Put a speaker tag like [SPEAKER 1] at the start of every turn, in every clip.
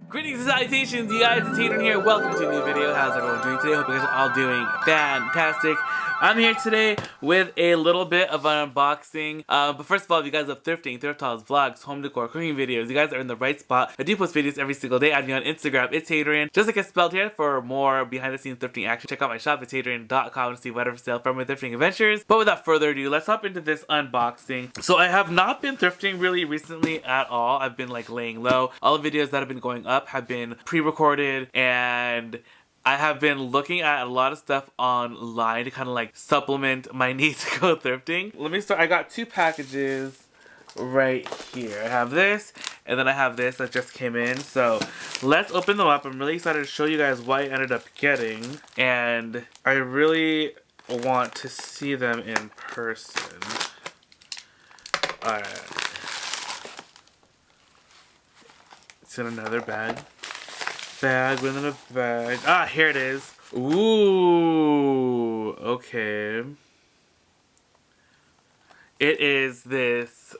[SPEAKER 1] Greetings and salutations, you guys, it's Hadrian here. Welcome to a new video. How's everyone doing today? Hope you guys are all doing fantastic. I'm here today with a little bit of an unboxing. But first of all, if you guys love thrifting, thrift hauls, vlogs, home decor, cooking videos, you guys are in the right spot. I do post videos every single day. Add me on Instagram, itsHadrian. Just like it's spelled here for more behind the scenes thrifting action. Check out my shop, itsHadrian.com to see whatever sale from my thrifting adventures. But without further ado, let's hop into this unboxing. So I have not been thrifting really recently at all. I've been like laying low. All the videos that have been going up have been pre-recorded, and I have been looking at a lot of stuff online to kind of like supplement my need to go thrifting. Let me start. I got two packages right here. I have this, and then I have this that just came in. So let's open them up. I'm really excited to show you guys what I ended up getting, and I really want to see them in person. Alright. It's in another bag. Within a bag. Ah, here it is. Ooh, okay. It is this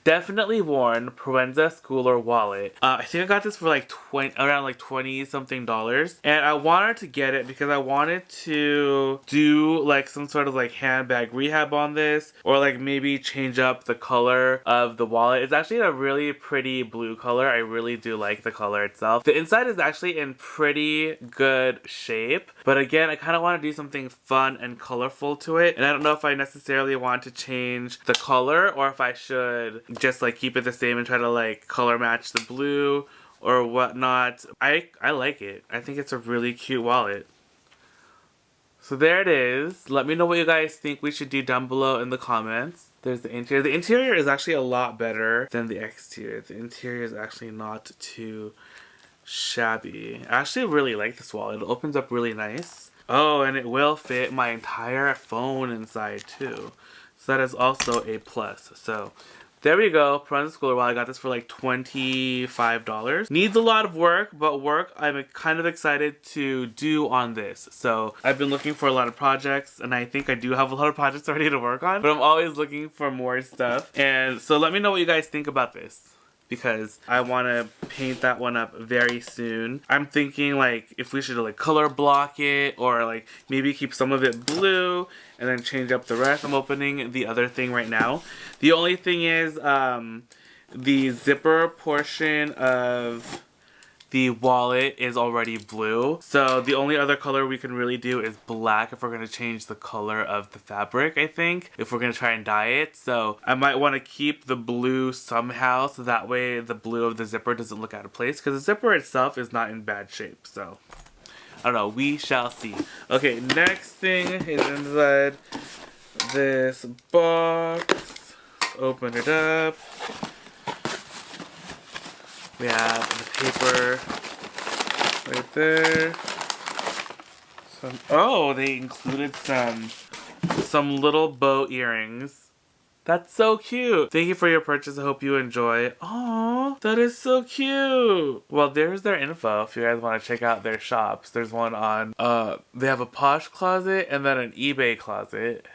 [SPEAKER 1] definitely worn Provenza Schooler wallet. I think I got this for like around like $20 something, and I wanted to get it because I wanted to do like some sort of like handbag rehab on this, or like maybe change up the color of the wallet. It's actually a really pretty blue color. I really do like the color itself. The inside is actually in pretty good shape, but again, I kind of want to do something fun and colorful to it, and I don't know if I necessarily want to change the color or if I should just like keep it the same and try to like color match the blue or whatnot. I like it. I think it's a really cute wallet. So there it is. Let me know what you guys think we should do down below in the comments. There's the interior. The interior is actually a lot better than the exterior. The interior is actually not too shabby. I actually really like this wallet. It opens up really nice. Oh, and it will fit my entire phone inside too. So that is also a plus. So there we go, Provenza Schooler wallet. I got this for like $25. Needs a lot of work, but work I'm kind of excited to do on this. So I've been looking for a lot of projects, and I think I do have a lot of projects already to work on, but I'm always looking for more stuff. And so let me know what you guys think about this, because I want to paint that one up very soon. I'm thinking like if we should like color block it, or like maybe keep some of it blue and then change up the rest. I'm opening the other thing right now. The only thing is the zipper portion of the wallet is already blue. So the only other color we can really do is black if we're going to change the color of the fabric, I think, if we're going to try and dye it. So I might want to keep the blue somehow, so that way the blue of the zipper doesn't look out of place, because the zipper itself is not in bad shape. So I don't know, we shall see. Okay, next thing is inside this box. Let's open it up. We have the paper right there. Oh, they included some little bow earrings. That's so cute. Thank you for your purchase. I hope you enjoy. Aww, that is so cute. Well, there's their info if you guys want to check out their shops. There's one on, they have a Posh closet and then an eBay closet.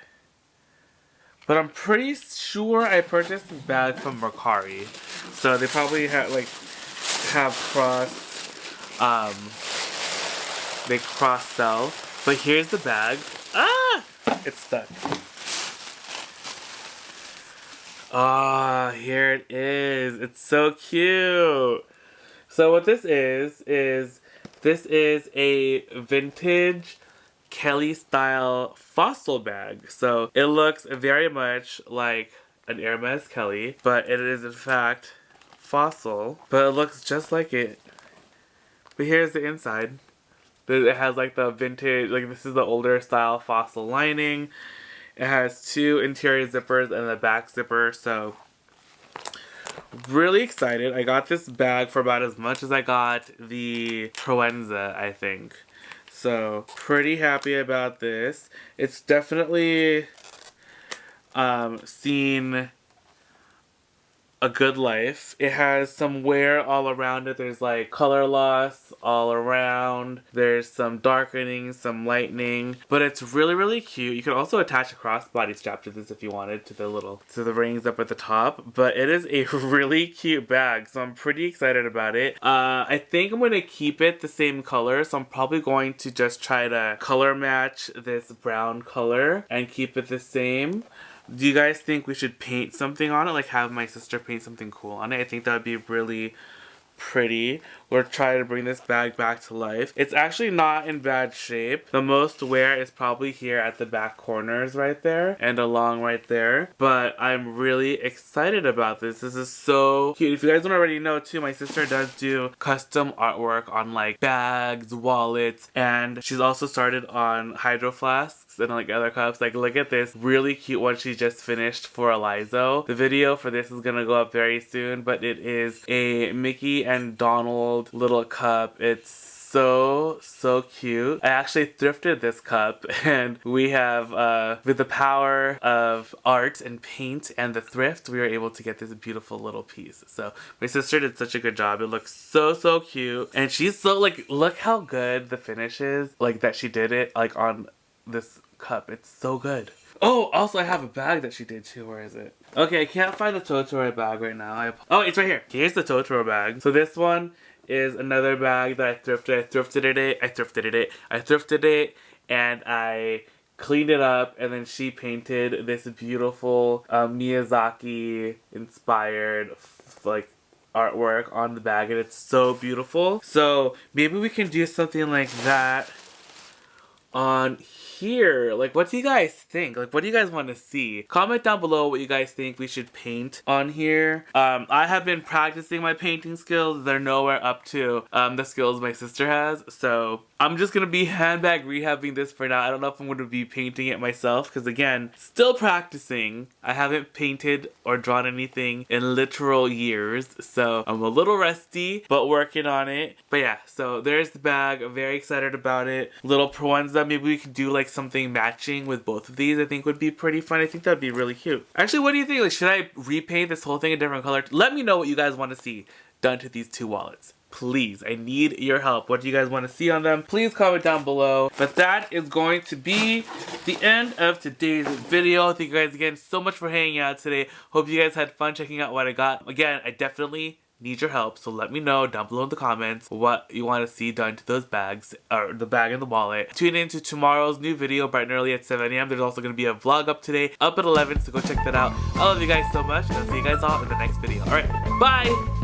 [SPEAKER 1] But I'm pretty sure I purchased this bag from Mercari. So they probably have they cross sell. But here's the bag. Ah! It's stuck. Ah, here it is. It's so cute. So what this is this is a vintage Kelly style fossil bag. So it looks very much like an Hermes Kelly, but it is in fact fossil. But it looks just like it. But here's the inside. It has like the vintage, like this is the older style fossil lining. It has two interior zippers and a back zipper, so really excited. I got this bag for about as much as I got the Provenza, I think. So pretty happy about this. It's definitely seen a good life. It has some wear all around it. There's like color loss all around. There's some darkening, some lightening, but it's really, really cute. You can also attach a crossbody strap to this if you wanted, to the rings up at the top, but it is a really cute bag, so I'm pretty excited about it. I think I'm going to keep it the same color, so I'm probably going to just try to color match this brown color and keep it the same. Do you guys think we should paint something on it? Like have my sister paint something cool on it? I think that would be really pretty. Or try to bring this bag back to life. It's actually not in bad shape. The most wear is probably here at the back corners right there and along right there. But I'm really excited about this. This is so cute. If you guys don't already know too, my sister does do custom artwork on like bags, wallets, and she's also started on hydro flasks and like other cups. Like look at this really cute one she just finished for Elizo. The video for this is gonna go up very soon, but it is a Mickey and Donald little cup. It's so cute. I actually thrifted this cup, and we have with the power of art and paint and the thrift, we were able to get this beautiful little piece. So my sister did such a good job. It looks so cute, and she's so like, look how good the finish is, like that she did it like on this cup. It's so good. Oh, also I have a bag that she did too. Where is it? Okay, I can't find the Totoro bag right now. Oh, it's right here. Here's the Totoro bag. So this one is another bag that I thrifted. I thrifted it and I cleaned it up, and then she painted this beautiful Miyazaki inspired like artwork on the bag, and it's so beautiful. So maybe we can do something like that on here. Like, what do you guys think? Like, what do you guys want to see? Comment down below what you guys think we should paint on here. I have been practicing my painting skills. They're nowhere up to the skills my sister has, so I'm just gonna be handbag rehabbing this for now. I don't know if I'm gonna be painting it myself, because again, still practicing. I haven't painted or drawn anything in literal years, so I'm a little rusty, but working on it. But yeah, so there's the bag. I'm very excited about it. Little Proenza, maybe we could do like something matching with both of these. I think would be pretty fun. I think that'd be really cute. Actually, what do you think? Like, should I repaint this whole thing a different color? Let me know what you guys want to see done to these two wallets. Please, I need your help. What do you guys want to see on them? Please comment down below. But that is going to be the end of today's video. Thank you guys again so much for hanging out today. Hope you guys had fun checking out what I got. Again, I definitely need your help, so let me know down below in the comments what you want to see done to those bags, or the bag and the wallet. Tune in to tomorrow's new video bright and early at 7 a.m. There's also going to be a vlog up today, up at 11, so go check that out. I love you guys so much, and I'll see you guys all in the next video. Alright, bye!